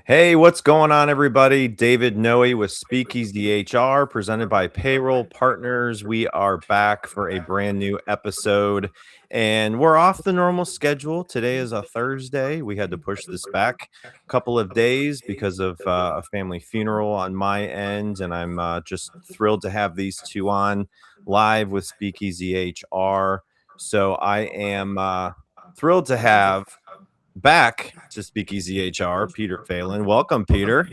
Hey, what's going on, everybody? David Noe with SpeakEasy HR, presented by Payroll Partners. We are back for a brand new episode, and we're off the normal schedule. Today is a Thursday. We had to push this back a couple of days because of a family funeral on my end, and I'm just thrilled to have these two on live with SpeakEasy HR. So I am thrilled to have back to SpeakEasy HR, Peter Phelan. Welcome, Peter.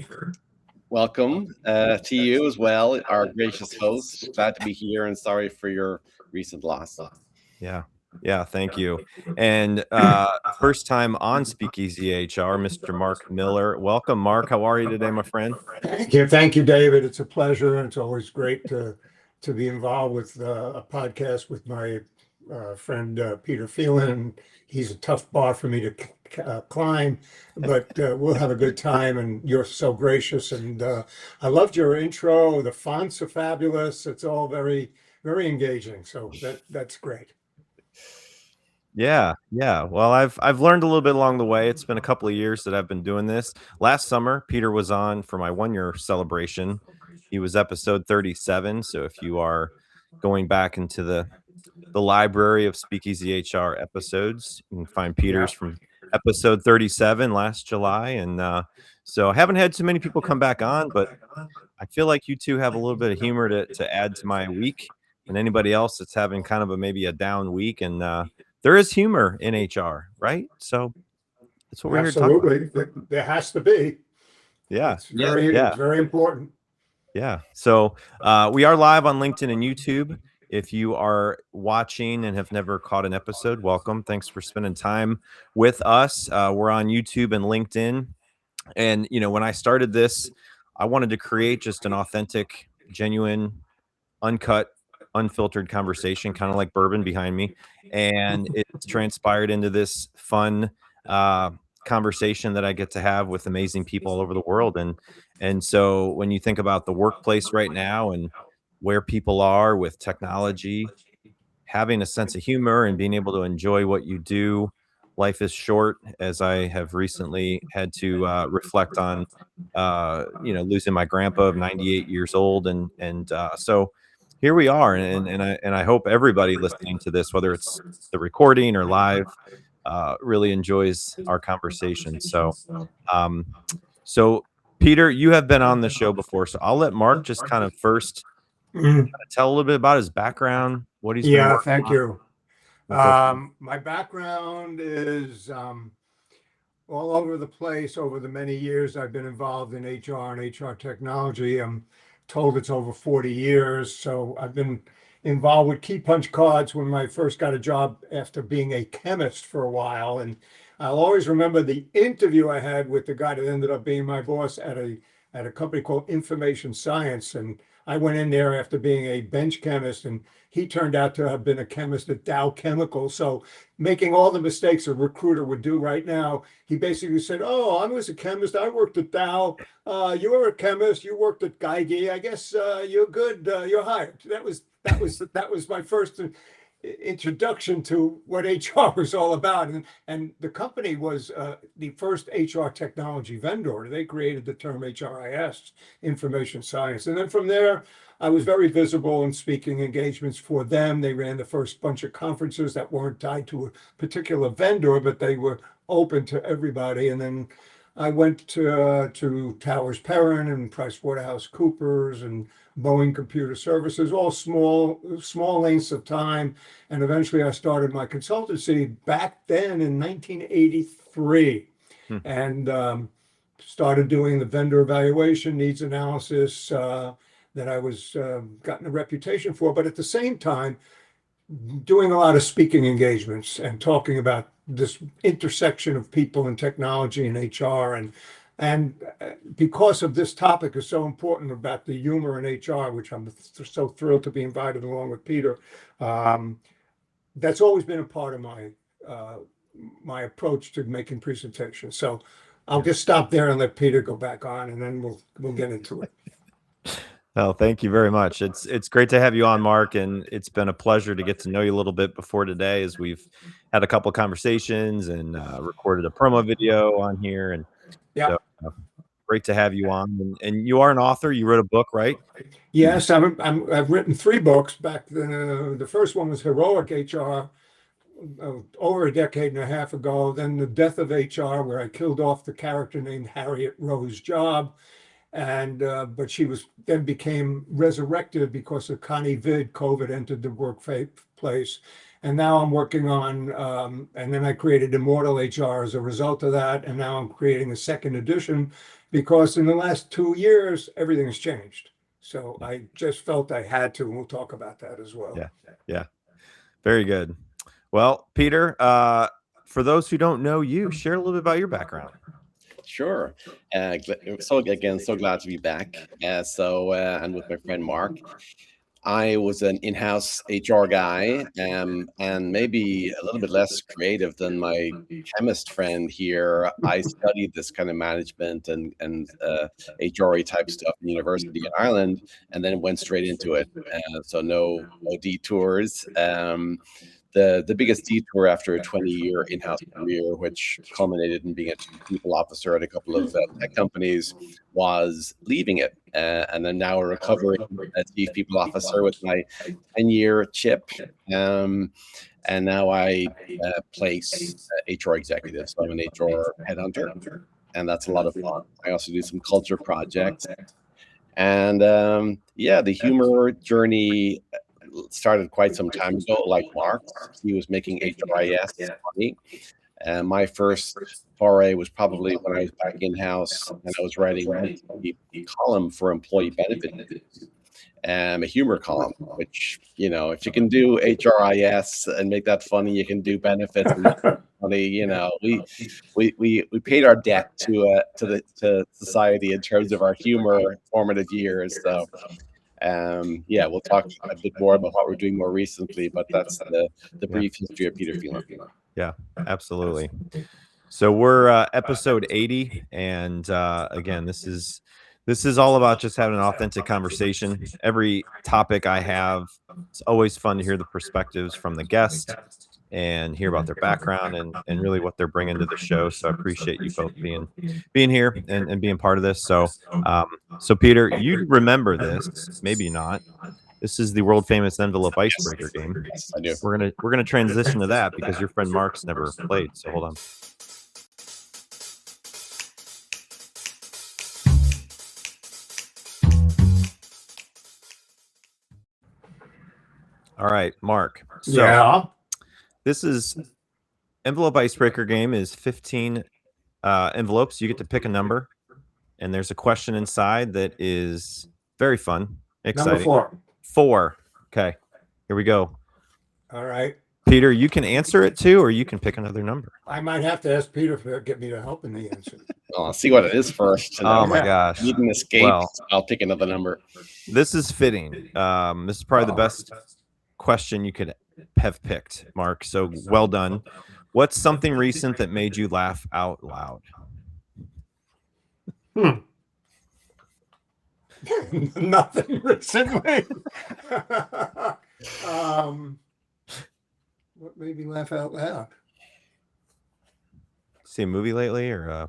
Welcome to you as well, our gracious host. Glad to be here and sorry for your recent loss. Yeah, thank you. And first time on SpeakEasy HR, Mr. Mark Miller. Welcome, Mark. How are you today, my friend? Thank you, David. It's a pleasure, and it's always great to be involved with a podcast with my friend Peter Phelan. He's a tough bar for me to climb, but we'll have a good time. And you're so gracious, and I loved your intro. The fonts are fabulous. It's all very, very engaging. So that's great. Yeah. Well, I've learned a little bit along the way. It's been a couple of years that I've been doing this. Last summer, Peter was on for my 1-year celebration. He was episode 37. So if you are going back into the library of SpeakEasy HR episodes, you can find Peter's from episode 37 last July. And so I haven't had too many people come back on, but I feel like you two have a little bit of humor to add to my week, and anybody else that's having kind of maybe a down week. And there is humor in HR, right? So that's what we're here to talk about. Absolutely, there has to be. Yeah, It's very important. Yeah. So we are live on LinkedIn and YouTube. If you are watching and have never caught an episode, welcome. Thanks for spending time with us. We're on YouTube and LinkedIn. And, when I started this, I wanted to create just an authentic, genuine, uncut, unfiltered conversation, kind of like bourbon behind me. And it's transpired into this fun conversation that I get to have with amazing people all over the world. And so when you think about the workplace right now and where people are with technology, having a sense of humor and being able to enjoy what you do, life is short, as I have recently had to reflect on, losing my grandpa of 98 years old. And so here we are. And I hope everybody listening to this, whether it's the recording or live, really enjoys our conversation. So Peter, you have been on the show before, so I'll let Mark just kind of first tell a little bit about his background, what he's been working thank on. you. My background is all over the place. Over the many years I've been involved in HR and HR technology. I'm told it's over 40 years. So I've been involved with key punch cards when I first got a job after being a chemist for a while. And I'll always remember the interview I had with the guy that ended up being my boss at a company called Information Science. And I went in there after being a bench chemist, and he turned out to have been a chemist at Dow Chemical. So making all the mistakes a recruiter would do right now, he basically said, "Oh, I was a chemist. I worked at Dow. You were a chemist. You worked at Geigy. I guess you're good. You're hired." That was my first introduction to what HR was all about. And the company was the first HR technology vendor. They created the term HRIS, Information Science. And then from there, I was very visible in speaking engagements for them. They ran the first bunch of conferences that weren't tied to a particular vendor, but they were open to everybody. And then I went to Towers Perrin and PricewaterhouseCoopers and Boeing Computer Services, all small lengths of time. And eventually I started my consultancy back then in 1983 and started doing the vendor evaluation, needs analysis that I was gotten a reputation for. But at the same time, doing a lot of speaking engagements and talking about this intersection of people and technology and HR. And because of this topic is so important about the humor in HR, which I'm so thrilled to be invited along with Peter, that's always been a part of my approach to making presentations. So I'll just stop there and let Peter go back on, and then we'll get into it. Oh, thank you very much. It's great to have you on, Mark, and it's been a pleasure to get to know you a little bit before today, as we've had a couple of conversations and recorded a promo video on here. And Yeah. so Great to have you on. And you are an author. You wrote a book, right? Yes, I've written 3 books. Back then, the first one was Heroic HR, over a decade and a half ago. Then The Death of HR, where I killed off the character named Harriet Rose Job. And but she then became resurrected because of Connie Vid. COVID entered the workplace. And now I'm working on, and then I created Immortal HR as a result of that. And now I'm creating a second edition because in the last 2 years, everything has changed. So I just felt I had to, and we'll talk about that as well. Yeah. Very good. Well, Peter, for those who don't know you, share a little bit about your background. Sure. So glad to be back. And with my friend Mark, I was an in-house HR guy, and maybe a little bit less creative than my chemist friend here. I studied this kind of management and HRE type stuff in university in Ireland, and then went straight into it. So no detours. The biggest detour after a 20-year in-house career, which culminated in being a chief people officer at a couple of tech companies, was leaving it. And then now a recovering chief people officer with my 10-year chip. And now I place HR executives. So I'm an HR headhunter, and that's a lot of fun. I also do some culture projects. And the HumoR journey started quite some time ago, like Mark. He was making HRIS money. And my first foray was probably when I was back in-house and I was writing a column for employee benefits, a HumoR column, which, if you can do HRIS and make that funny, you can do benefits and make that funny. We paid our debt to society in terms of our humor formative years. So we'll talk a bit more about what we're doing more recently, but that's the brief history of Peter Phelan. Yeah, absolutely. So we're episode 80, and again, this is all about just having an authentic conversation. Every topic I have, it's always fun to hear the perspectives from the guest and hear about their background and really what they're bringing to the show. So I appreciate you both being here and being part of this. So so Peter, you remember this, maybe not. This is the world famous envelope icebreaker game. Yes, I do. We're gonna transition to that because your friend Mark's never played. So hold on. All right, Mark. So this is envelope icebreaker game is 15 envelopes. You get to pick a number, and there's a question inside that is very fun, exciting. Number 4. 4. Okay, here we go. All right. Peter, you can answer it too, or you can pick another number. I might have to ask Peter to get me to help in the answer. I'll see what it is first. Oh my gosh. Need an escape. Well, I'll pick another number. This is fitting. This is probably the best question you could have picked, Mark. So well done. What's something recent that made you laugh out loud? Nothing recently. What made me laugh out loud? See a movie lately, or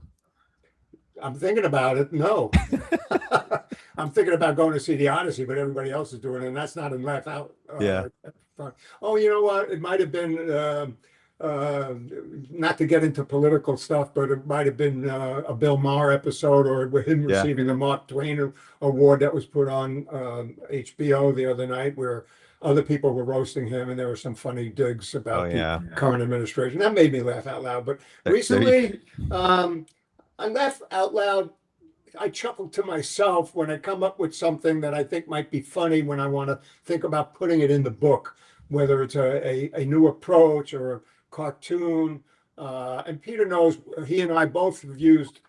I'm thinking about it. No. I'm thinking about going to see The Odyssey, but everybody else is doing it, and that's not a laugh out. Oh, you know what? It might have been not to get into political stuff, but it might have been a Bill Maher episode, or with him receiving the Mark Twain award that was put on HBO the other night, where other people were roasting him, and there were some funny digs about the current administration. That made me laugh out loud. But recently, I laugh out loud. I chuckle to myself when I come up with something that I think might be funny when I want to think about putting it in the book, whether it's a new approach or a cartoon. And Peter knows, he and I both have used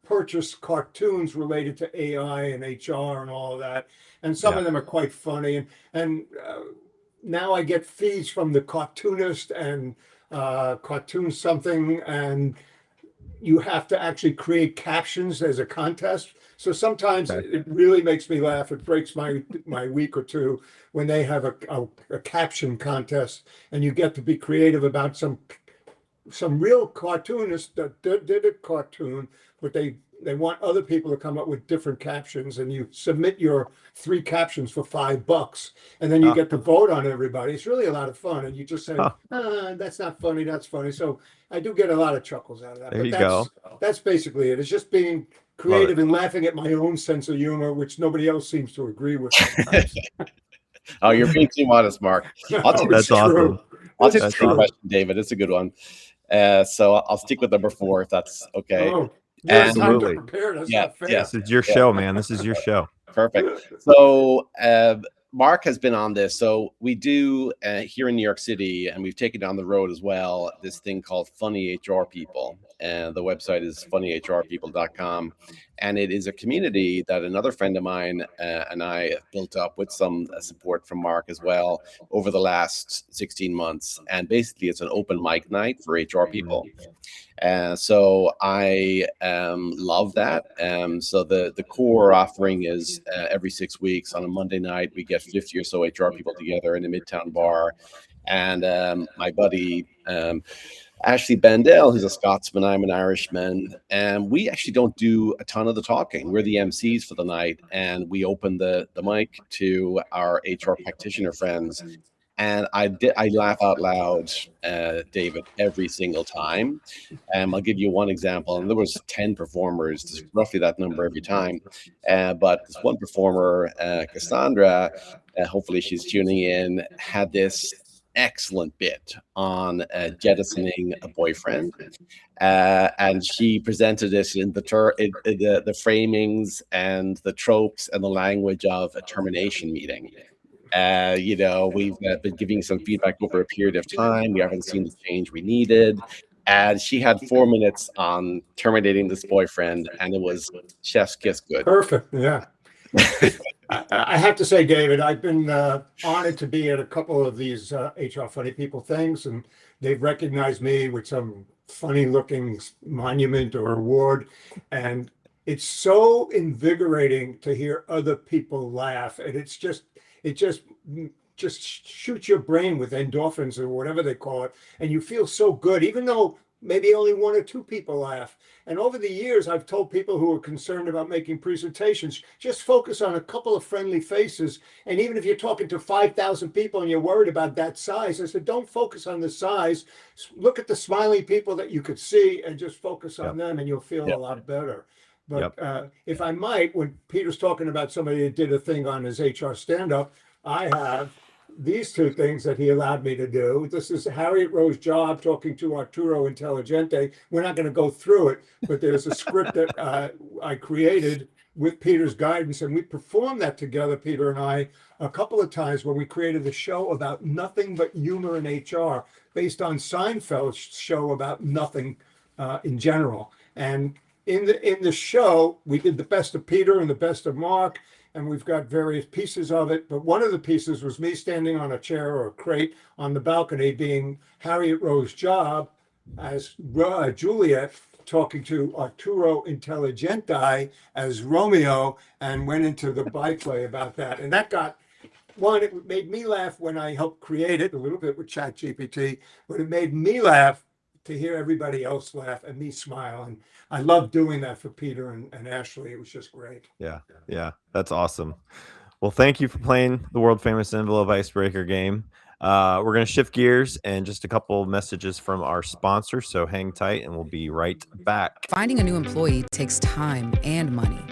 purchased cartoons related to AI and HR and all of that. And some of them are quite funny. And now I get feeds from the cartoonist and cartoon something, and you have to actually create captions as a contest. So sometimes it really makes me laugh. It breaks my week or two when they have a caption contest, and you get to be creative about some some real cartoonists that did a cartoon, but they want other people to come up with different captions, and you submit your 3 captions for $5, and then you get to vote on everybody. It's really a lot of fun, and you just say, that's not funny, that's funny. So I do get a lot of chuckles out of that. There But you go. that's basically it. It's just being creative and laughing at my own sense of humor, which nobody else seems to agree with sometimes. Oh, you're being too modest, Mark. That's awesome. I'll take the That's same awesome. question, David. It's a good one. So I'll stick with number 4 if that's okay. Oh, you have time to Absolutely. prepare. That's Yeah, not fair. yeah. This is your show, man. This is your show. Perfect. So Mark has been on this. So we do here in New York City, and we've taken down the road as well, this thing called Funny HR People. And the website is funnyhrpeople.com. And it is a community that another friend of mine and I built up with some support from Mark as well over the last 16 months. And basically, it's an open mic night for HR people. So I love that. So the core offering is every 6 weeks on a Monday night, we get 50 or so HR people together in a Midtown bar. And my buddy, Ashley Bandel, who's a Scotsman, I'm an Irishman, and we actually don't do a ton of the talking. We're the MCs for the night, and we open the mic to our HR practitioner friends. And I laugh out loud, David, every single time. I'll give you one example. And there was 10 performers, roughly that number every time. But this one performer, Cassandra, hopefully she's tuning in, had this excellent bit on jettisoning a boyfriend. And she presented it in the framings and the tropes and the language of a termination meeting. We've been giving some feedback over a period of time. We haven't seen the change we needed. And she had 4 minutes on terminating this boyfriend, and it was chef's kiss good. Perfect. Yeah. I have to say, David, I've been honored to be at a couple of these HR Funny People things, and they've recognized me with some funny looking monument or award. And it's so invigorating to hear other people laugh. And it just shoots your brain with endorphins or whatever they call it. And you feel so good, even though maybe only 1 or 2 people laugh. And over the years, I've told people who are concerned about making presentations, just focus on a couple of friendly faces. And even if you're talking to 5,000 people and you're worried about that size, I said, don't focus on the size. Look at the smiling people that you could see and just focus on them, and you'll feel a lot better. But if I might, when Peter's talking about somebody that did a thing on his HR stand-up, I have these 2 things that he allowed me to do. This is Harriet Rose Job talking to Arturo Intelligente. We're not going to go through it, but there's a script that I created with Peter's guidance, and we performed that together, Peter and I, a couple of times when we created a show about nothing but humor in HR, based on Seinfeld's show about nothing in general. And in the show, we did the best of Peter and the best of Mark, and we've got various pieces of it. But one of the pieces was me standing on a chair or a crate on the balcony, being Harriet Rose Job as Juliet, talking to Arturo Intelligente as Romeo, and went into the byplay about that. And that got one, it made me laugh when I helped create it a little bit with ChatGPT, but it made me laugh to hear everybody else laugh and me smile. And I love doing that for Peter and Ashley. It was just great. Yeah, that's awesome. Well, thank you for playing the world famous envelope icebreaker game. We're going to shift gears and just a couple of messages from our sponsor. So hang tight and we'll be right back. Finding a new employee takes time and money.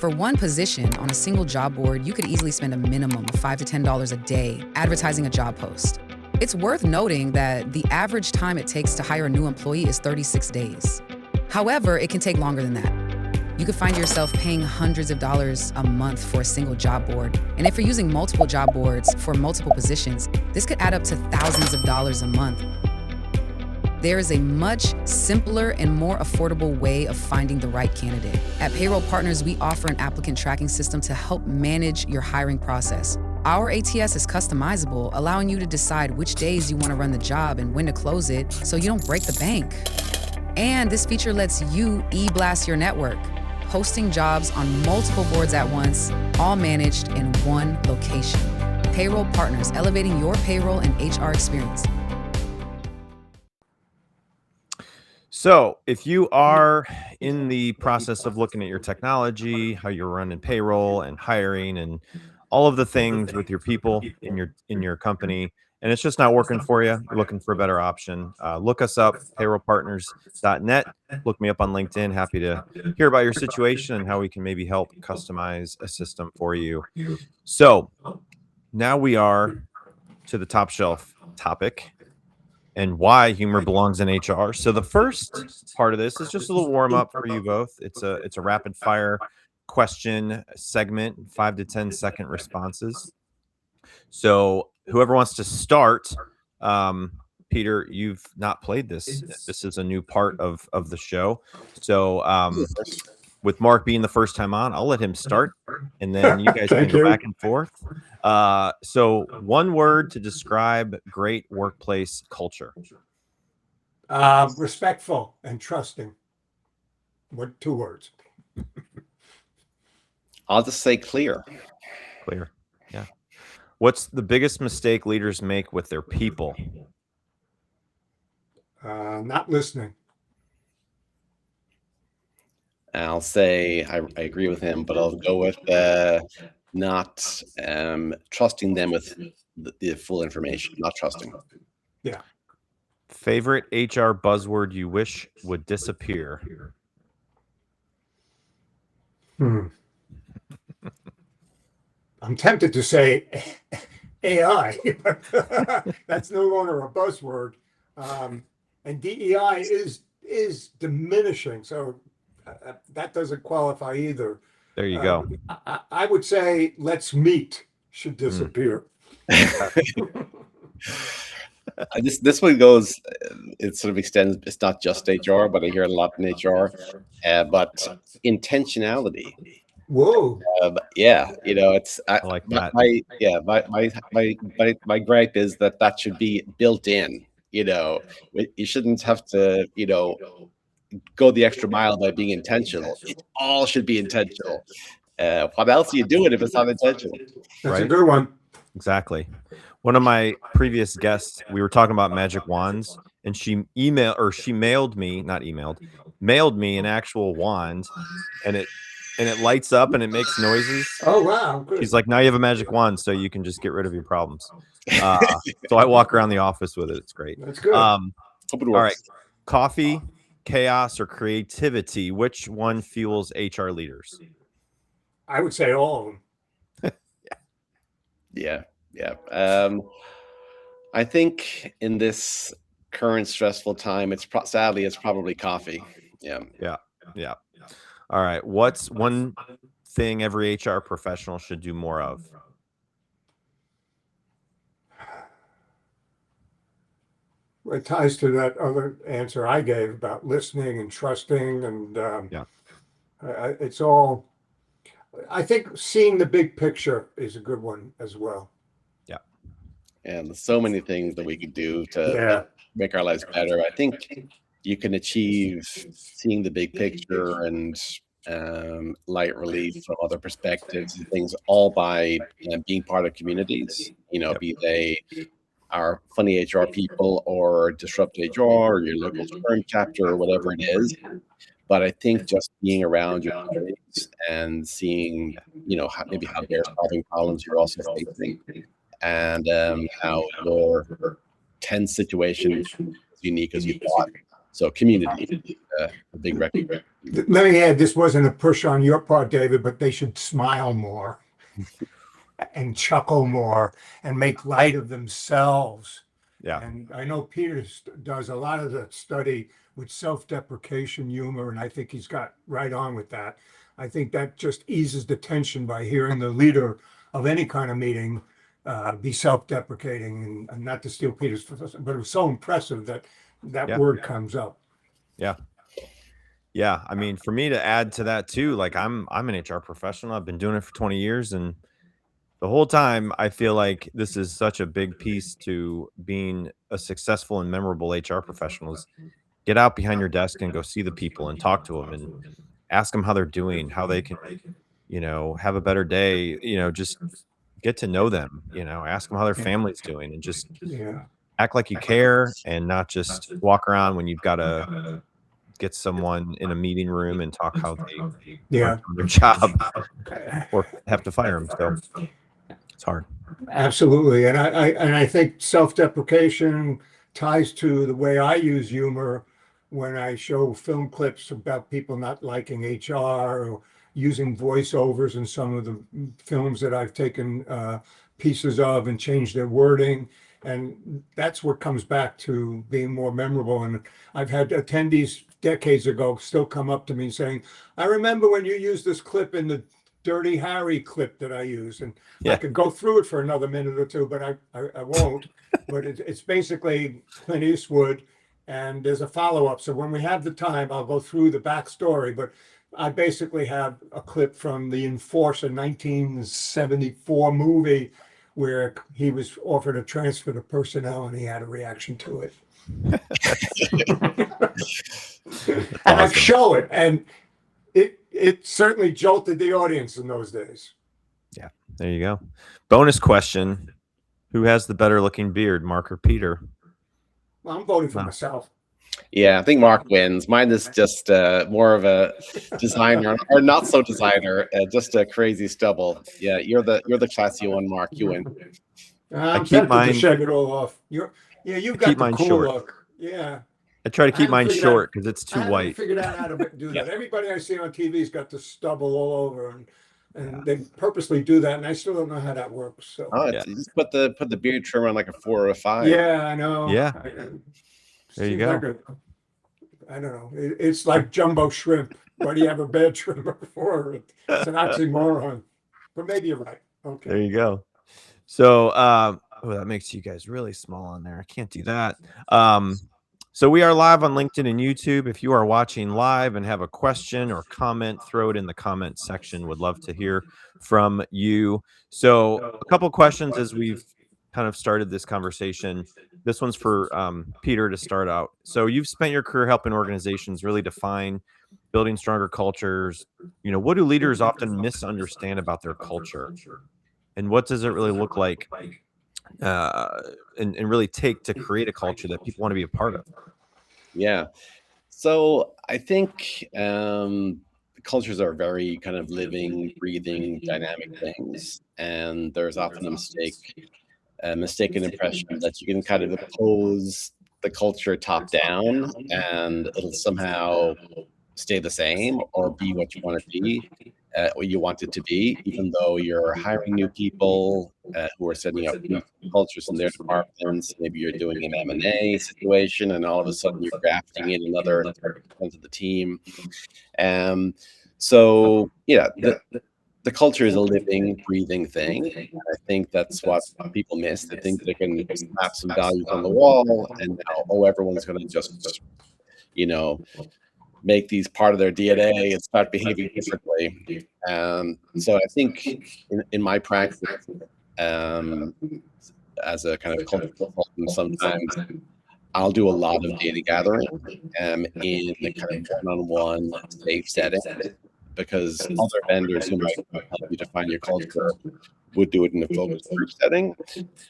For one position on a single job board, you could easily spend a minimum of $5 to $10 a day advertising a job post. It's worth noting that the average time it takes to hire a new employee is 36 days. However, it can take longer than that. You could find yourself paying hundreds of dollars a month for a single job board. And if you're using multiple job boards for multiple positions, this could add up to thousands of dollars a month. There is a much simpler and more affordable way of finding the right candidate. At Payroll Partners, we offer an applicant tracking system to help manage your hiring process. Our ATS is customizable, allowing you to decide which days you want to run the job and when to close it so you don't break the bank. And this feature lets you e-blast your network, posting jobs on multiple boards at once, all managed in one location. Payroll Partners, elevating your payroll and HR experience. So if you are in the process of looking at your technology, how you're running payroll and hiring and all of the things with your people in your company, and it's just not working for you, you're looking for a better option, look us up, payrollpartners.net. Look me up on LinkedIn. Happy to hear about your situation and how we can maybe help customize a system for you. So now we are to the top shelf topic and why humor belongs in HR. So the first part of this is just a little warm up for you both. It's a rapid fire question segment, 5 to 10-second responses. So whoever wants to start, Peter, you've not played this. This is a new part of the show. So with Mark being the first time on, I'll let him start, and then you guys can go back and forth. So one word to describe great workplace culture. Respectful and trusting. What 2 words? I'll just say clear. Clear. Yeah. What's the biggest mistake leaders make with their people? Not listening. I'll say I agree with him, but I'll go with not trusting them with the full information, not trusting. Yeah. Favorite HR buzzword you wish would disappear? I'm tempted to say AI, but that's no longer a buzzword. And DEI is diminishing, so that doesn't qualify either. There you go. I would say let's meet should disappear. This one goes, it sort of extends, it's not just HR, but I hear it a lot in HR, but intentionality. Whoa. Yeah, it's I like that. My gripe is that should be built in. You shouldn't have to go the extra mile by being intentional. It all should be intentional. What else are you doing if it's not intentional? That's a good one. Exactly. One of my previous guests, we were talking about magic wands, and she mailed me an actual wand, and it lights up and it makes noises. Oh wow! Good. She's like, now you have a magic wand, so you can just get rid of your problems. So I walk around the office with it. It's great. That's good. Hope it works. All right, coffee, chaos, or creativity? Which one fuels HR leaders? I would say all of them. Yeah. I think in this current stressful time, sadly it's probably coffee. Yeah. All right. What's one thing every HR professional should do more of? It ties to that other answer I gave about listening and trusting, and it's all. I think seeing the big picture is a good one as well. Yeah. And there's so many things that we could do to make our lives better. I think you can achieve seeing the big picture and light relief from other perspectives and things, all by being part of communities, be they our funny HR people or Disrupt HR or your local firm chapter or whatever it is. But I think just being around your colleagues and seeing, maybe how they're solving problems you're also facing, and how your tense situation is unique as you thought. So community, a big record. Let me add, this wasn't a push on your part, David, but they should smile more and chuckle more and make light of themselves. Yeah. And I know Peter does a lot of the study with self-deprecation humor, and I think he's got right on with that. I think that just eases the tension by hearing the leader of any kind of meeting be self-deprecating, and not to steal Peter's, but it was so impressive that word comes up. Yeah. I mean, for me to add to that too, like I'm an HR professional. I've been doing it for 20 years, and the whole time I feel like this is such a big piece to being a successful and memorable HR professional is get out behind your desk and go see the people and talk to them and ask them how they're doing, how they can, have a better day, just get to know them, ask them how their family's doing, and just act like you care and not just walk around when you've got a get someone in a meeting room and talk how they Yeah, aren't doing their job or have to fire them. So it's hard. absolutely. And I think self-deprecation ties to the way I use humor when I show film clips about people not liking HR or using voiceovers in some of the films that I've taken pieces of and changed their wording. And that's what comes back to being more memorable. And I've had attendees decades ago still come up to me saying, I remember when you used this clip in the Dirty Harry clip that I use. And I Yeah. could go through it for another minute or two, but I won't. But it's basically Clint Eastwood, and there's a follow-up. So when we have the time, I'll go through the backstory. But I basically have a clip from the Enforcer 1974 movie where he was offered a transfer to personnel and he had a reaction to it. And I show it, and it certainly jolted the audience in those days. Yeah, there you go. Bonus question: who has the better looking beard, Mark or Peter? Well, I'm voting for Wow. myself. Yeah, I think Mark wins. Mine is just more of a designer, or not so designer, just a crazy stubble. Yeah, you're the classy one, Mark. You win. I'm keep tempted mine- to shave it all off. You've keep got the mine cool short. look. Yeah. I try to keep haven't mine figured short out- because it's I too haven't white. figured out how to do that. Everybody I see on TV's got the stubble all over, and they purposely do that, and I still don't know how that works. So Oh, Yeah. you just put the beard trim on like a 4 or a 5. yeah, I know. Yeah. There you go. I don't know. It's like jumbo shrimp. Why do you have a bad trimmer for? It's an oxymoron. But maybe you're right. Okay. There you go. So, that makes you guys really small on there. I can't do that. So we are live on LinkedIn and YouTube. If you are watching live and have a question or comment, throw it in the comment section. Would love to hear from you. So a couple questions as we've kind of started this conversation. This one's for Peter to start out. So you've spent your career helping organizations really define building stronger cultures. What do leaders often misunderstand about their culture? And what does it really look like and really take to create a culture that people want to be a part of? Yeah. So I think cultures are very kind of living, breathing, dynamic things, and there's often a mistaken impression that you can kind of impose the culture top down, and it'll somehow stay the same or be what you want it to be, what you want it to be, even though you're hiring new people who are setting up new cultures in their departments. Maybe you're doing an M&A situation, and all of a sudden you're grafting in another 30% of the team. So yeah, the culture is a living, breathing thing. I think that's what people miss. They think they can slap some values on the wall, and now everyone's going to just make these part of their DNA and start behaving differently. So I think in my practice, as a kind of cultural consultant, sometimes I'll do a lot of data gathering in a kind of one-on-one safe setting, because other vendors who might help you define your culture would do it in a focus group setting.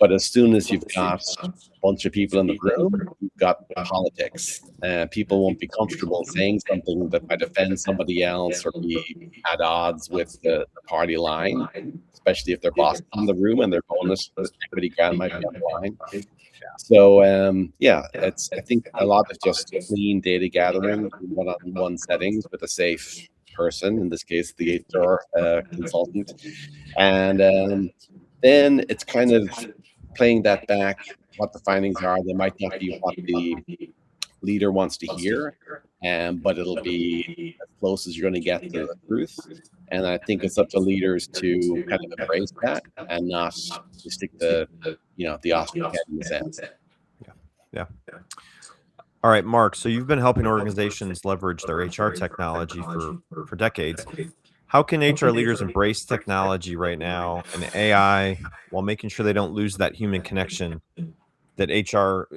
But as soon as you've got a bunch of people in the room, you've got politics. People won't be comfortable saying something that might offend somebody else or be at odds with the party line, especially if their boss is in the room and their bonus equity grant might be on the line. So I think a lot of just clean data gathering in one-on-one settings with a safe person, in this case the HR consultant, and then it's kind of playing that back. What the findings are, they might not be what the leader wants to hear, but it'll be as close as you're going to get to the truth. And I think it's up to leaders to kind of embrace that and not to stick the ostrich head in the sand. Yeah. All right, Mark. So you've been helping organizations leverage their HR technology for decades. How can HR leaders embrace technology right now and AI while making sure they don't lose that human connection that HR,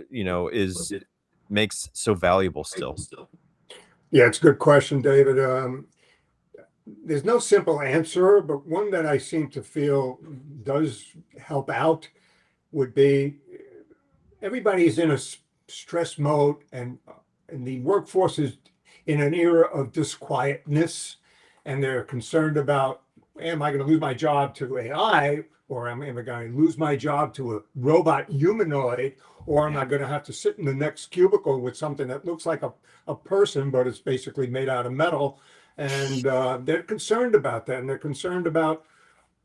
makes so valuable still? Yeah, it's a good question, David. There's no simple answer, but one that I seem to feel does help out would be everybody's in a stress mode, and the workforce is in an era of disquietness, and they're concerned about, am I going to lose my job to AI, or am I going to lose my job to a robot humanoid, or am I going to have to sit in the next cubicle with something that looks like a person, but it's basically made out of metal? And they're concerned about that, and they're concerned about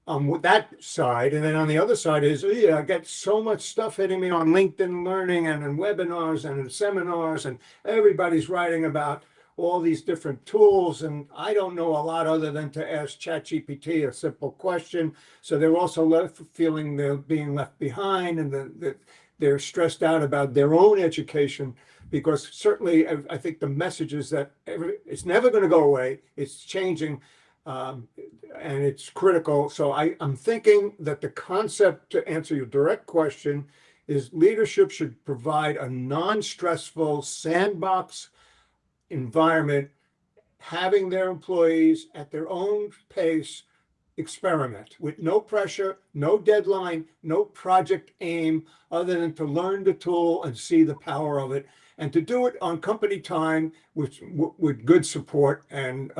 with that side. And then on the other side is, I get so much stuff hitting me on LinkedIn Learning and in webinars and in seminars, and everybody's writing about all these different tools, and I don't know a lot other than to ask ChatGPT a simple question. So they're also feeling they're being left behind, and that they're stressed out about their own education, because certainly I think the message is that it's never going to go away. It's changing. And it's critical. So I'm thinking that the concept, to answer your direct question, is leadership should provide a non-stressful sandbox environment, having their employees at their own pace experiment with no pressure, no deadline, no project aim, other than to learn the tool and see the power of it, and to do it on company time with good support, and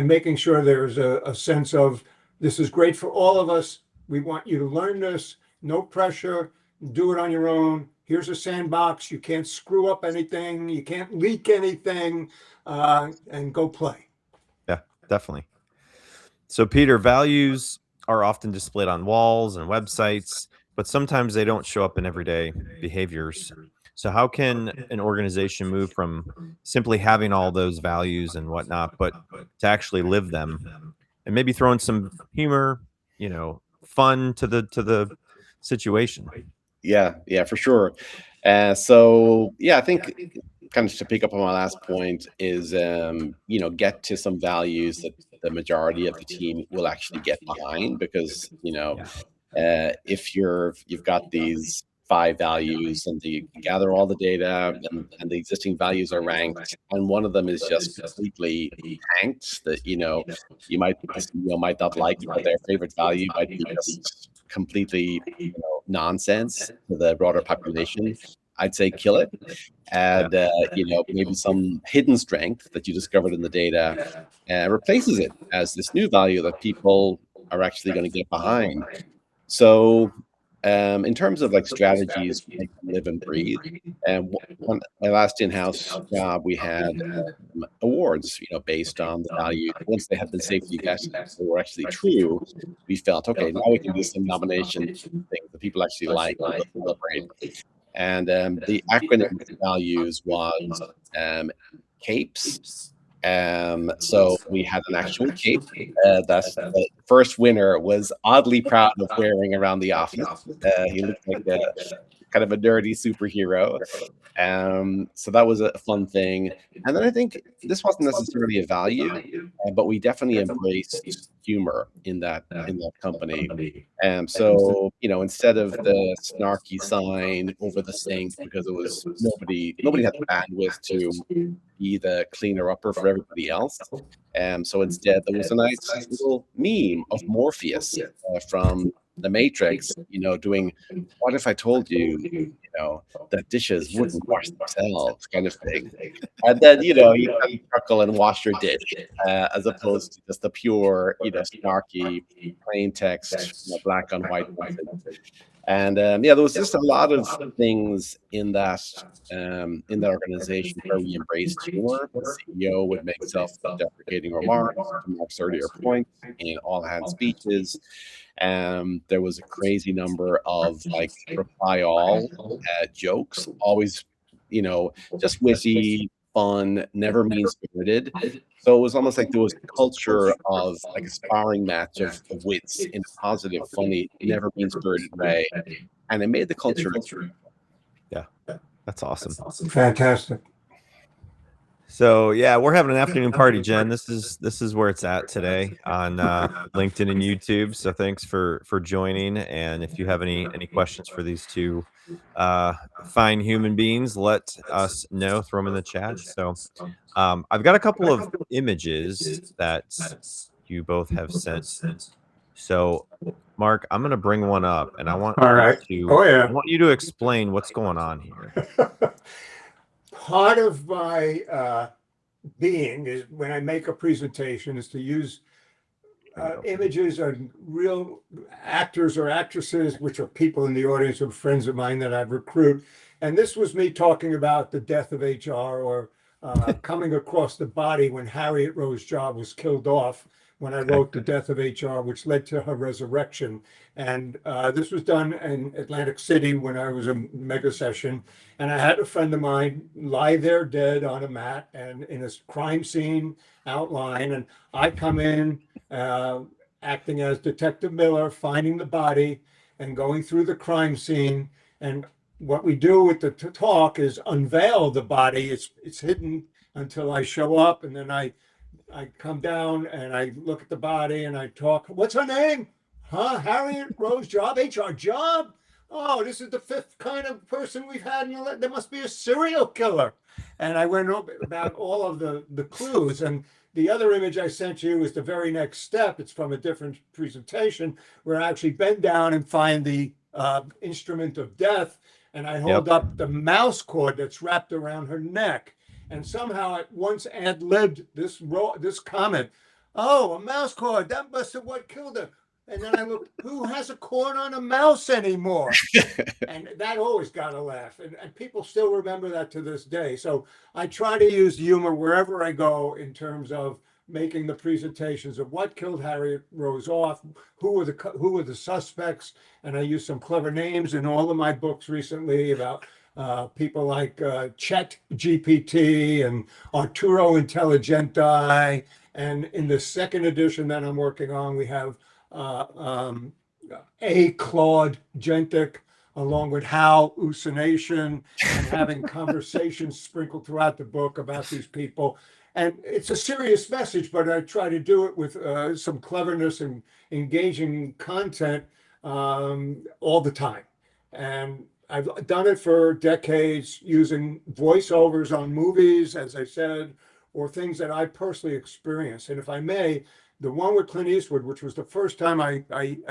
making sure there's a sense of, this is great for all of us. We want you to learn this, no pressure, do it on your own. Here's a sandbox. You can't screw up anything. You can't leak anything, and go play. Yeah, definitely. So Peter, values are often displayed on walls and websites, but sometimes they don't show up in everyday behaviors. So how can an organization move from simply having all those values and whatnot, but to actually live them, and maybe throw in some humor, fun to the situation? Yeah, for sure. So yeah, I think kind of to pick up on my last point is, get to some values that the majority of the team will actually get behind, because, if you've got these 5 values and you gather all the data, and the existing values are ranked, and one of them is just completely tanked, that, the CEO might not like it, but their favorite value might be just completely nonsense to the broader population, I'd say kill it. Add maybe some hidden strength that you discovered in the data, replaces it as this new value that people are actually going to get behind. So in terms of like strategies to make them live and breathe, and my last in-house job, we had awards, based on the value. Once they had been safely vetted, they were actually true, we felt, okay, now we can do some nominations, things that people actually like or celebrate. And the acronym for values was CAPES. So we had an actual cape that the first winner was oddly proud of wearing around the office. He looked like a kind of a nerdy superhero. So that was a fun thing. And then I think this wasn't necessarily a value, but we definitely embraced humor in that company. So instead of the snarky sign over the sink, because it was nobody had the bandwidth to be the cleaner upper for everybody else. So instead there was a nice little meme of Morpheus from the Matrix, doing, what if I told you, that dishes wouldn't wash themselves, kind of thing. And then, you kind of chuckle and wash your dish, as opposed to just the pure, snarky, plain text, black on white message. And there was just a lot of things in that organization where we embraced humor. The CEO would make self-deprecating remarks, to Mark's earlier point, in all-hands speeches. There was a crazy number of like reply all jokes, always, just witty, fun, never mean-spirited. So it was almost like there was a culture of like a sparring match of wits in a positive, funny, never mean-spirited way, and it made the culture. Yeah, that's awesome. Fantastic. So yeah, we're having an afternoon party, Jen. This is where it's at today on LinkedIn and YouTube. So thanks for joining. And if you have any questions for these two fine human beings, let us know. Throw them in the chat. So I've got a couple of images that you both have sent. So Mark, I'm going to bring one up, and I want I want you to explain what's going on here. Part of my being is when I make a presentation is to use images of real actors or actresses, which are people in the audience or friends of mine that I've recruited. And this was me talking about the death of HR or coming across the body when Harriet Rowe's job was killed off when I wrote The Death of HR, which led to her resurrection. And this was done in Atlantic City when I was a mega session. And I had a friend of mine lie there dead on a mat and in a crime scene outline. And I come in acting as Detective Miller, finding the body and going through the crime scene. And what we do with the talk is unveil the body. It's hidden until I show up, and then I come down and I look at the body and I talk. What's her name? Huh? Harriet Rowe's job, HR job? Oh, this is the fifth kind of person we've had. There must be a serial killer. And I went over about all of the clues. And the other image I sent you is the very next step. It's from a different presentation where I actually bend down and find the instrument of death. And I hold up the mouse cord that's wrapped around her neck. And somehow at once ad-libbed this comment. Oh, a mouse cord. That must have what killed her. And then I looked, who has a cord on a mouse anymore? And that always got a laugh. And people still remember that to this day. So I try to use humor wherever I go in terms of making the presentations of what killed Harriet Rose off, who were the suspects. And I use some clever names in all of my books recently about people like Chet GPT and Arturo Intelligenti. And in the second edition that I'm working on, we have A. Claude Gentic, along with hallucination, and having conversations sprinkled throughout the book about these people. And it's a serious message, but I try to do it with some cleverness and engaging content all the time. And I've done it for decades using voiceovers on movies, as I said, or things that I personally experienced. And if I may, the one with Clint Eastwood, which was the first time I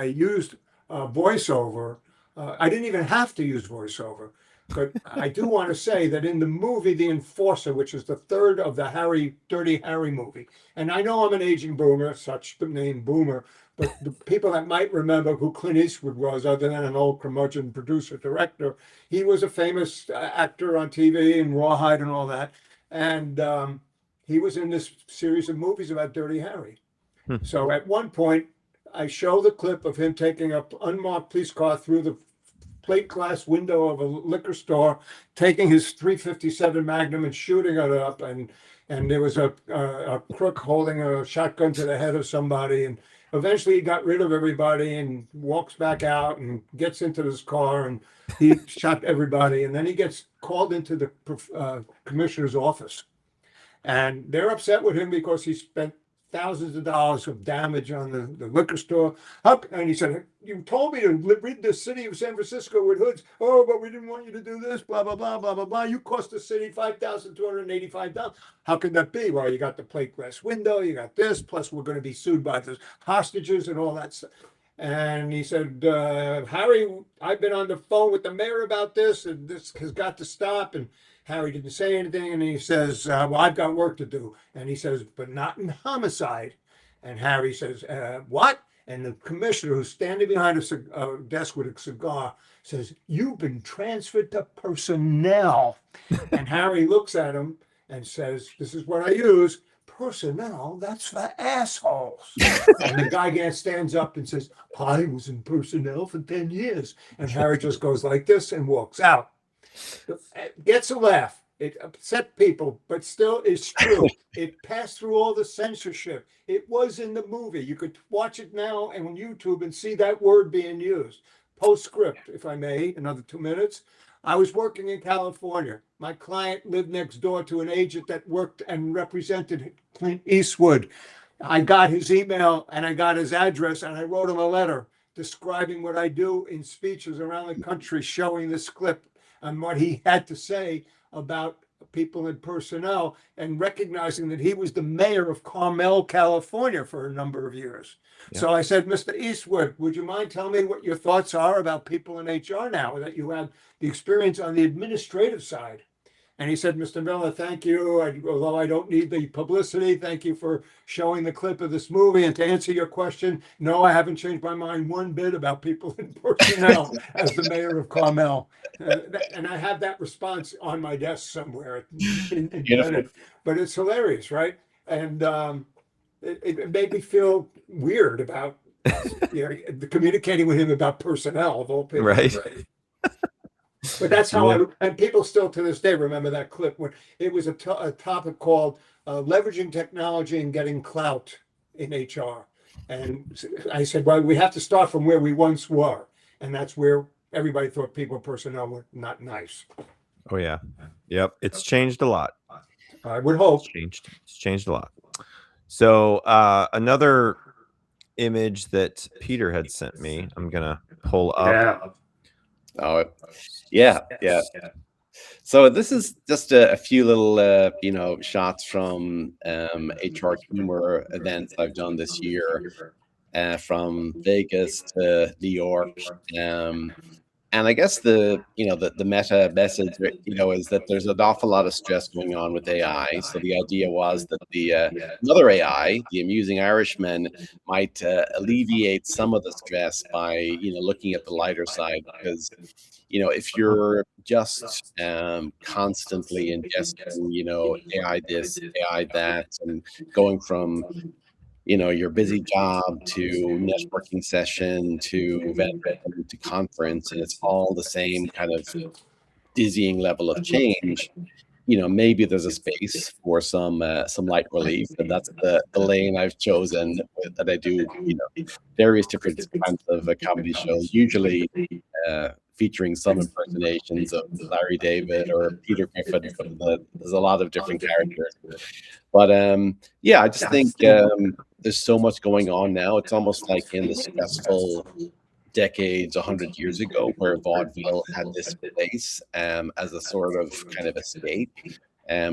used voiceover, I didn't even have to use voiceover. But I do want to say that in the movie The Enforcer, which is the third of the Dirty Harry movie, and I know I'm an aging boomer, such the name boomer, but the people that might remember who Clint Eastwood was, other than an old curmudgeon producer director, he was a famous actor on TV and Rawhide and all that. And he was in this series of movies about Dirty Harry. So at one point, I show the clip of him taking an unmarked police car through the plate glass window of a liquor store, taking his .357 Magnum and shooting it up. And there was a crook holding a shotgun to the head of somebody. And eventually he got rid of everybody and walks back out and gets into this car and he shot everybody. And then he gets called into the commissioner's office. And they're upset with him because he spent thousands of dollars of damage on the liquor store. And he said, you told me to rid the city of San Francisco with hoods. Oh, but we didn't want you to do this, blah, blah, blah, blah, blah, blah. You cost the city $5,285. How could that be? Well, you got the plate glass window, you got this, plus we're going to be sued by the hostages and all that stuff. And he said, Harry, I've been on the phone with the mayor about this, and this has got to stop. And Harry didn't say anything, and he says, well, I've got work to do. And he says, but not in homicide. And Harry says, what? And the commissioner, who's standing behind a desk with a cigar, says, you've been transferred to personnel. And Harry looks at him and says, this is what I use. Personnel, that's for assholes. And the guy stands up and says, I was in personnel for 10 years. And Harry just goes like this and walks out. Gets a laugh. It upset people, but still it's true. It passed through all the censorship. It was in the movie. You could watch it now and on YouTube and see that word being used. Postscript, if I may, another 2 minutes. I was working in California. My client lived next door to an agent that worked and represented Clint Eastwood. I got his email and I got his address and I wrote him a letter describing what I do in speeches around the country, showing this clip and what he had to say about people in personnel and recognizing that he was the mayor of Carmel, California for a number of years. Yeah. So I said, Mr. Eastwood, would you mind telling me what your thoughts are about people in HR now that you have the experience on the administrative side? And he said, Mr. Miller, thank you. Although I don't need the publicity, thank you for showing the clip of this movie. And to answer your question, no, I haven't changed my mind one bit about people in personnel as the mayor of Carmel. And I have that response on my desk somewhere in Bennett. But it's hilarious, right? And it made me feel weird about communicating with him about personnel of all people. Right. But that's how and people still to this day remember that clip when it was a topic called leveraging technology and getting clout in HR. And I said, well, we have to start from where we once were. And that's where everybody thought people in personnel were not nice. Oh, yeah. Yep. It's changed a lot. I would hope. It's changed a lot. So another image that Peter had sent me, I'm going to pull up. Yeah. Oh, yeah. So this is just a few little, shots from HR HumoR events I've done this year, from Vegas to New York. And I guess the meta message, is that there's an awful lot of stress going on with AI. So the idea was that another AI, the amusing Irishman, might alleviate some of the stress by, looking at the lighter side. Because, if you're just constantly ingesting, AI this, AI that, and going from your busy job to networking session to event to conference, and it's all the same kind of dizzying level of change. Maybe there's a space for some light relief, and that's the lane I've chosen. That I do, various different kinds of comedy shows, usually featuring some impersonations of Larry David or Peter Griffin. There's a lot of different characters, but I just think there's so much going on now. It's almost like in the stressful decades 100 years ago, where vaudeville had this place as a sort of kind of escape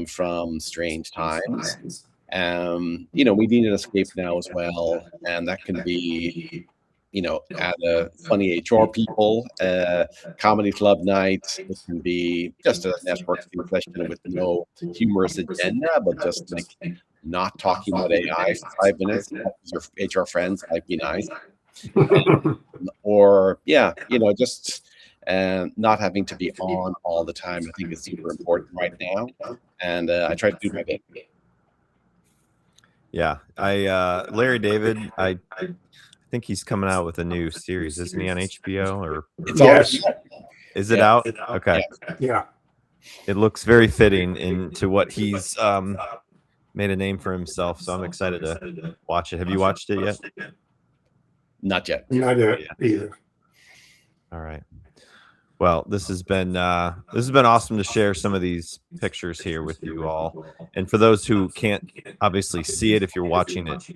from strange times. We need an escape now as well, and that can be at a funny HR people, comedy club night. It can be just a networking session with no humorous agenda, but just like not talking about AI for 5 minutes. Your HR friends might be nice. Or just not having to be on all the time. I think is super important right now, and I try to do my bit. Yeah, Larry David, I think he's coming out with a new series, isn't he, on HBO? Or Yes. Is it out? Okay. Yeah. It looks very fitting into what he's made a name for himself. So I'm excited to watch it. Have you watched it yet? Not yet. Not yet either. All right. Well, this has been awesome to share some of these pictures here with you all. And for those who can't obviously see it, if you're watching it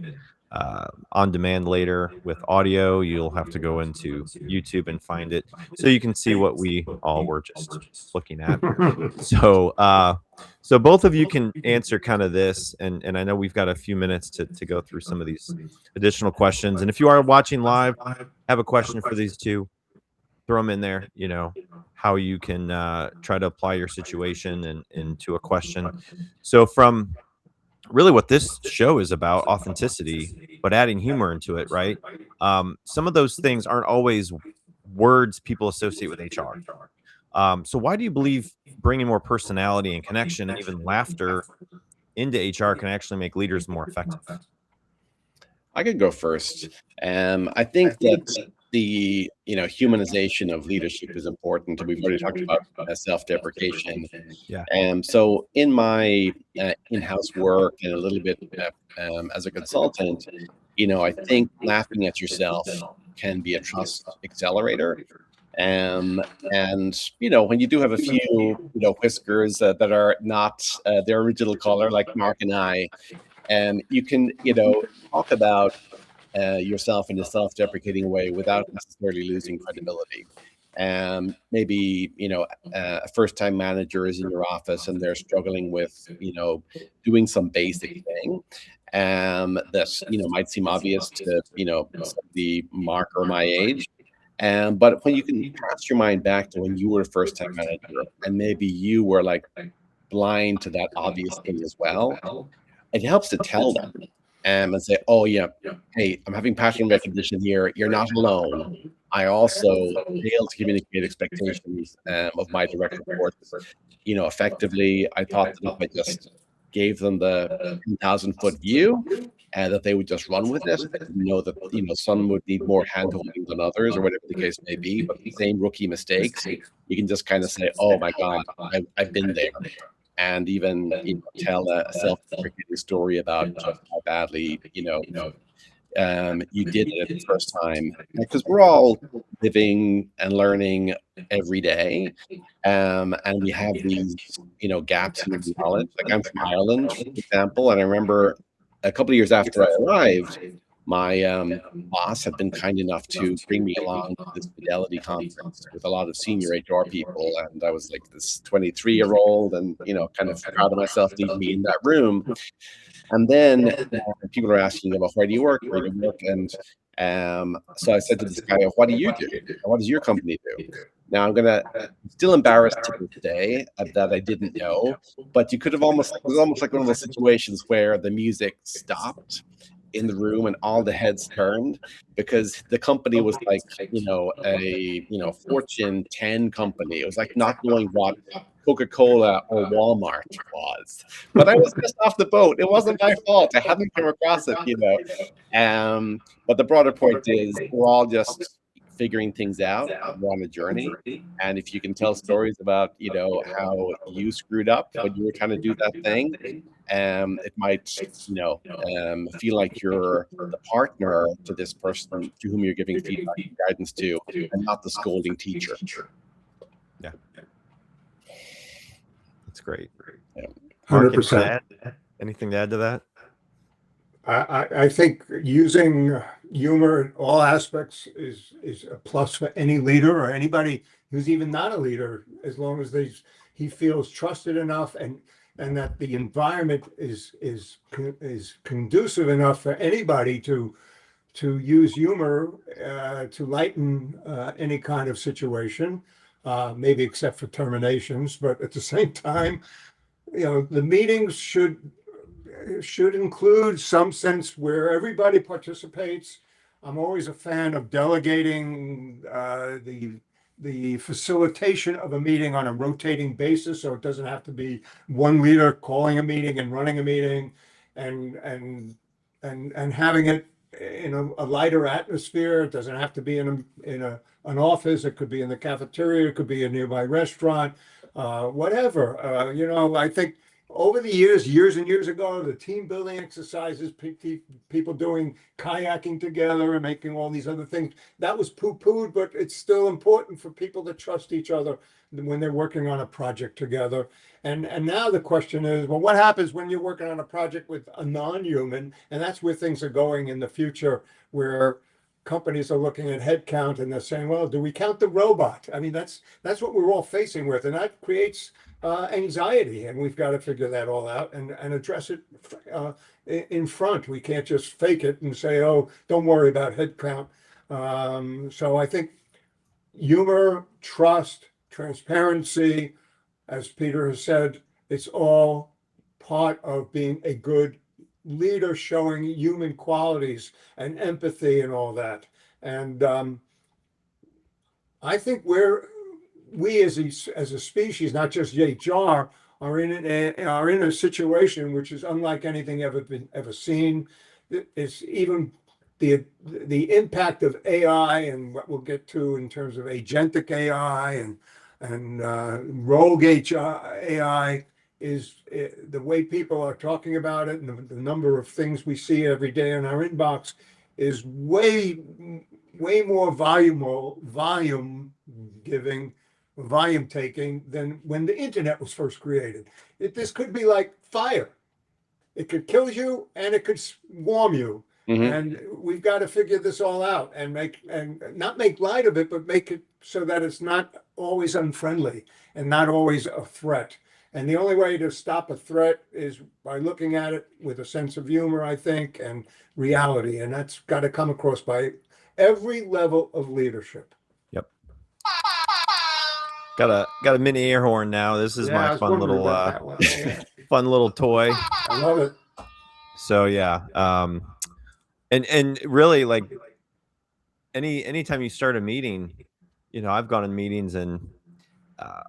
on demand later with audio, you'll have to go into YouTube and find it so you can see what we all were just looking at. So both of you can answer kind of this, and I know we've got a few minutes to go through some of these additional questions. And if you are watching live, have a question for these two, throw them in there, how you can try to apply your situation and into a question. So from really what this show is about, authenticity, but adding humor into it, right? Some of those things aren't always words people associate with HR. So why do you believe bringing more personality and connection and even laughter into HR can actually make leaders more effective? I could go first. I think that the humanization of leadership is important. We've already talked about self-deprecation. Yeah. So in my in-house work and a little bit as a consultant, I think laughing at yourself can be a trust accelerator. And when you do have a few whiskers that are not their original color, like Mark and I, you can talk about yourself in a self-deprecating way without necessarily losing credibility. Maybe a first-time manager is in your office and they're struggling with doing some basic thing that might seem obvious to the Mark or my age. But when you can cast your mind back to when you were a first-time manager and maybe you were like blind to that obvious thing as well, it helps to tell them and say, oh, yeah, hey, I'm having pattern recognition here. You're not alone. I also failed to communicate expectations of my direct reports, effectively. I thought that if I just gave them the 10,000-foot view and that they would just run with it, I didn't know that, some would need more handholding than others or whatever the case may be, but the same rookie mistakes, you can just kind of say, oh my God, I've been there. And even tell a self-deprecating story about just how badly you did it the first time, because we're all living and learning every day, and we have these gaps in knowledge. Like, I'm from Ireland, for example, and I remember a couple of years after I arrived, my boss had been kind enough to bring me along to this Fidelity conference with a lot of senior HR people, and I was like this 23-year-old, and kind of proud of myself to even be in that room. And then people are asking about, where do you work? Where do you work? And so I said to this guy, what do you do? What does your company do? Now, I'm still embarrassed to this day that I didn't know, but it was almost like one of those situations where the music stopped in the room and all the heads turned, because the company was like, a Fortune 10 company. It was like not knowing what Coca-Cola or Walmart was. But I was just off the boat. It wasn't my fault. I hadn't come across it, But the broader point is, we're all just figuring things out. We're on a journey. And if you can tell stories about, how you screwed up when you were trying to do that thing, it might, feel like you're the partner to this person to whom you're giving feedback and guidance to, and not the scolding teacher. Yeah. That's great. Yeah. 100%. Anything to add to that? I think using humor in all aspects is a plus for any leader or anybody who's even not a leader, as long as he feels trusted enough and that the environment is conducive enough for anybody to use humor to lighten any kind of situation, maybe except for terminations. But at the same time, the meetings should include some sense where everybody participates. I'm always a fan of delegating the facilitation of a meeting on a rotating basis, so it doesn't have to be one leader calling a meeting and running a meeting, and having it in a lighter atmosphere. It doesn't have to be in an office. It could be in the cafeteria. It could be a nearby restaurant, whatever. I think over the years and years ago, the team building exercises, people doing kayaking together and making all these other things, that was poo-pooed, but it's still important for people to trust each other when they're working on a project together. And now the question is, well, what happens when you're working on a project with a non-human? And that's where things are going in the future, where companies are looking at headcount and they're saying, well, do we count the robot? I mean, that's what we're all facing with, and that creates anxiety, and we've got to figure that all out and address it in front. We can't just fake it and say, oh, don't worry about headcount. So I think humor, trust, transparency, as Peter has said, it's all part of being a good leader, showing human qualities and empathy and all that. And I think we as a species, not just HR, are in a situation which is unlike anything ever seen. It's even the impact of AI and what we'll get to in terms of agentic AI and rogue AI is the way people are talking about it, and the number of things we see every day in our inbox is way more volume taking than when the internet was first created. This could be like fire. It could kill you and it could warm you. Mm-hmm. And we've got to figure this all out and not make light of it, but make it so that it's not always unfriendly and not always a threat. And the only way to stop a threat is by looking at it with a sense of humor, I think, and reality. And that's got to come across by every level of leadership. Yep. got a mini air horn now. This is Yeah, I my was fun wondering little about that one. Yeah. fun little toy. I love it. So yeah, and really, like, anytime you start a meeting, you know, I've gone in meetings and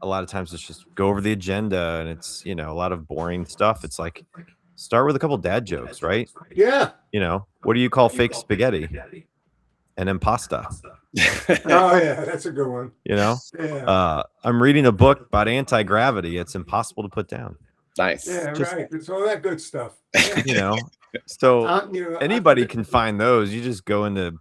a lot of times it's just go over the agenda and it's, you know, a lot of boring stuff. It's like start with a couple dad jokes, right? Yeah. You know, what do you call fake spaghetti? An impasta. Oh yeah, that's a good one. You know, Yeah. I'm reading a book about anti-gravity. It's impossible to put down. Nice. Yeah, Just- right. It's all that good stuff. You know, so anybody can. can find those. You just go into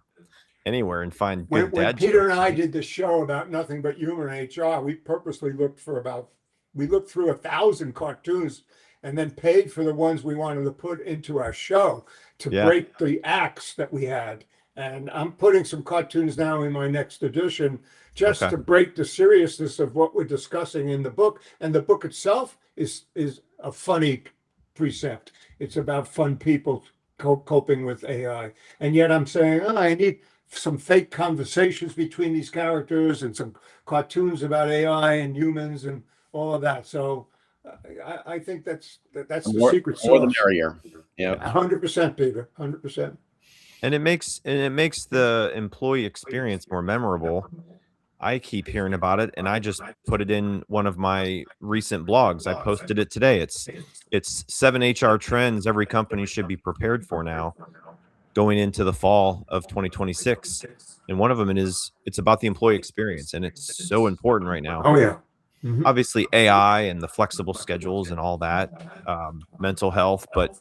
anywhere and find good When dad Peter jokes. and I did the show about nothing but humor in HR, we purposely looked through 1,000 cartoons and then paid for the ones we wanted to put into our show to Yeah. break the acts that we had. And I'm putting some cartoons now in my next edition just Okay. to break the seriousness of what we're discussing in the book. And the book itself is a funny precept. It's about fun people coping with AI. And yet I'm saying, I need some fake conversations between these characters and some cartoons about AI and humans and all of that. So I think that's the secret More the sauce. merrier. Yeah. 100%, Peter. 100%. And it makes the employee experience more memorable. I keep hearing about it, and I just put it in one of my recent blogs. I posted it today. It's 7 HR trends every company should be prepared for now, going into the fall of 2026. And one of them it's about the employee experience, and it's so important right now. Oh yeah. Mhm. Obviously, AI and the flexible schedules and all that, mental health, but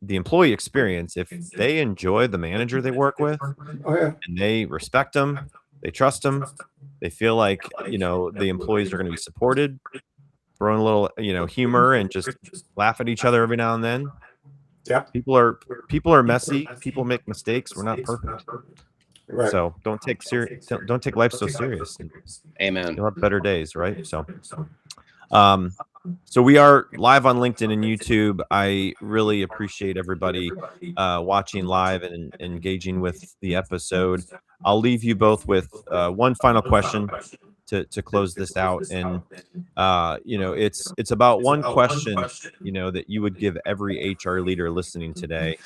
the employee experience, if they enjoy the manager they work with Oh yeah. and they respect them, they trust them, they feel like, you know, the employees are going to be supported, throw in a little, you know, humor and just laugh at each other every now and then. Yeah. People are messy. People make mistakes. We're not perfect. Right. So don't take life so serious. Amen. You'll have better days, right? So we are live on LinkedIn and YouTube. I really appreciate everybody watching live and engaging with the episode. I'll leave you both with one final question to close this out. And you know, it's about one question, you know, that you would give every HR leader listening today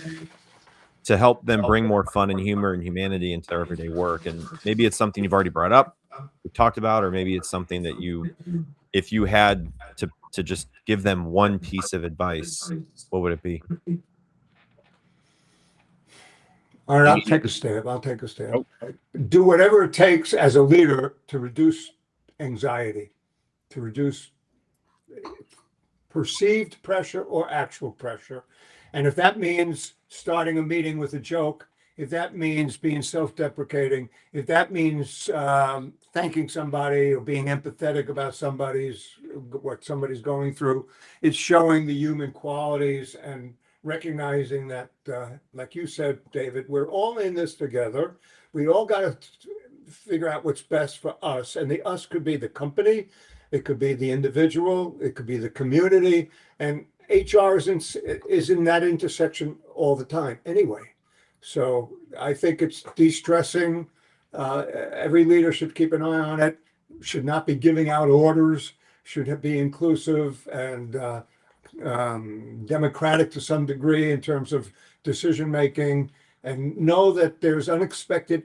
to help them bring more fun and humor and humanity into their everyday work. And maybe it's something you've already brought up, we've talked about, or maybe it's something that if you had to just give them one piece of advice, what would it be? All right, I'll take a stab. Do whatever it takes as a leader to reduce anxiety, to reduce perceived pressure or actual pressure. And if that means starting a meeting with a joke, if that means being self-deprecating, if that means thanking somebody or being empathetic about what somebody's going through, it's showing the human qualities and recognizing that, like you said, David, we're all in this together. We all got to figure out what's best for us. And the us could be the company, it could be the individual, it could be the community. And HR is in that intersection all the time anyway. So I think it's de-stressing. Every leader should keep an eye on it, should not be giving out orders, should be inclusive and democratic to some degree in terms of decision making, and know that there's unexpected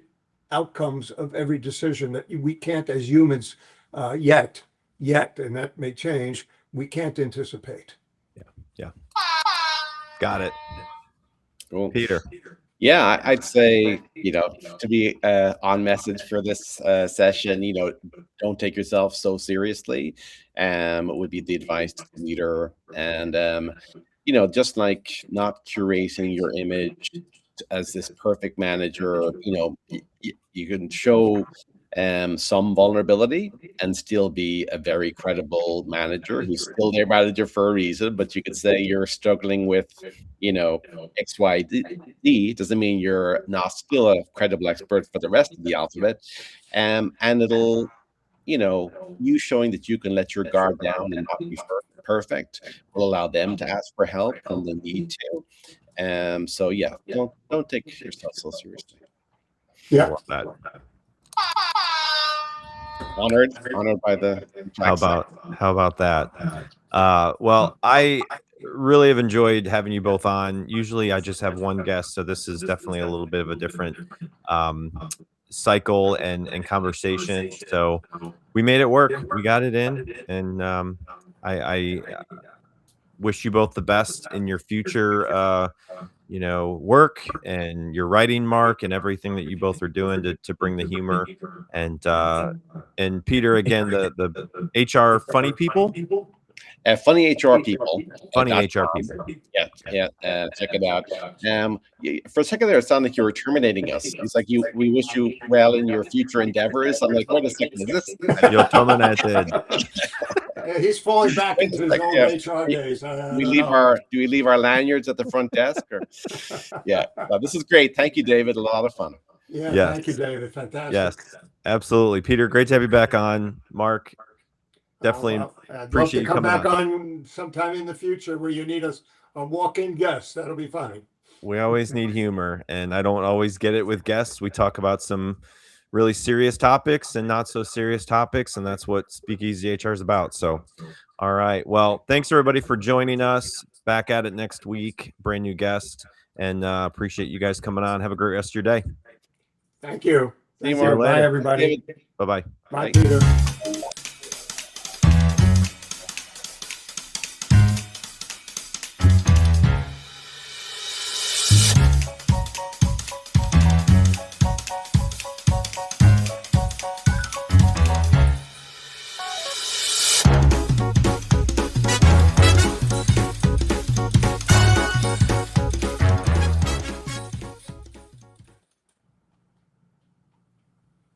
outcomes of every decision that we can't, as humans, yet, and that may change, we can't anticipate. Yeah. Got it. Cool. Peter. Yeah, I'd say, you know, to be on message for this session, you know, don't take yourself so seriously, would be the advice to the leader. And, you know, just like not curating your image as this perfect manager, you know, you can show some vulnerability and still be a very credible manager who's still their manager for a reason. But you could say you're struggling with, you know, X, Y, D. Doesn't mean you're not still a credible expert for the rest of the alphabet. And it'll, you know, you showing that you can let your guard down and not be perfect will allow them to ask for help when they need to. So yeah, don't take yourself so seriously. Yeah. I love that. Honored by the How about that? Well, I really have enjoyed having you both on. Usually I just have one guest, so this is definitely a little bit of a different cycle and conversation. So we made it work. We got it in, and I wish you both the best in your future work and your writing, Mark, and everything that you both are doing to bring the humor. And Peter, again, the HR funny people. Funny HR people. Funny HR people. Yeah. Check it out. For a second there, it sounded like you were terminating us. It's like we wish you well in your future endeavors. I'm like, wait a second, is this? You'll terminate. Yeah, he's falling back into his old HR days. Do we leave our lanyards at the front desk? Or? Yeah, no, this is great. Thank you, David. A lot of fun. Yeah, yes. Thank you, David. Fantastic. Yes, absolutely. Peter, great to have you back on. Mark, definitely appreciate you coming back on sometime in the future where you need a walk-in guest. That'll be funny. We always need humor, and I don't always get it with guests. We talk about some really serious topics and not so serious topics, and that's what SpeakEasy HR is about. So, all right. Well, thanks everybody for joining us. Back at it next week. Brand new guest, and appreciate you guys coming on. Have a great rest of your day. Thank you. See you later. Bye, everybody. Bye-bye. Bye, Peter.